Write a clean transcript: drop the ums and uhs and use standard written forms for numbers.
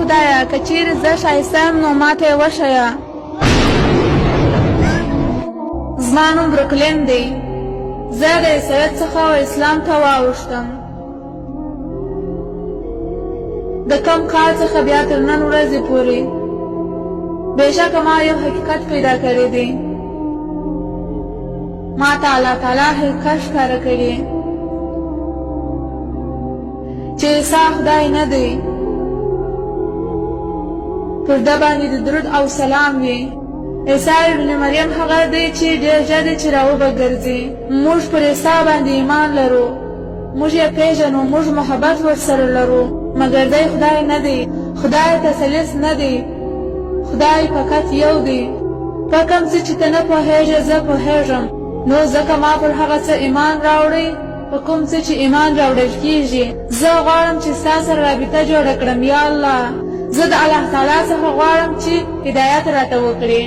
خدایه که چیرې زه ښایسته یم نو ماته یې وښیه. زما نوم بروکلین دی. زه د عیسویت څخه اسلام ته واوښتم. د کم کال څخه بیا تر نن ورځې پورې بېشکه ما یو حقیقت پیدا کړی دی. ما ته الله تعالی حقیقت ښکاره کړي چې عیسی خدای نه دی. پر ده باندې د درود او سلام وي. عیسی ابن مریم هغه دی چې ډېر ژر دی چې راوبه ګرځي. موږ پر عیسی باندې ایمان لرو. موږ یې پېژنو. موږ محبت ورسره لرو. مګر دی خدای نه دی. خدای تثلیث نه دی. خدای فقط یو دی. په کوم څه چې ته نه پوهېږې زه پوهېږم. نو ځکه ما پر هغه څه ایمان راوړی په کوم څه چې ایمان راوړل کېږي. زه غواړم چې ستا سره رابطه جوړه کړم. یا الله، زه د الله تعالی څخه غواړم چې هدایت راته وکړي.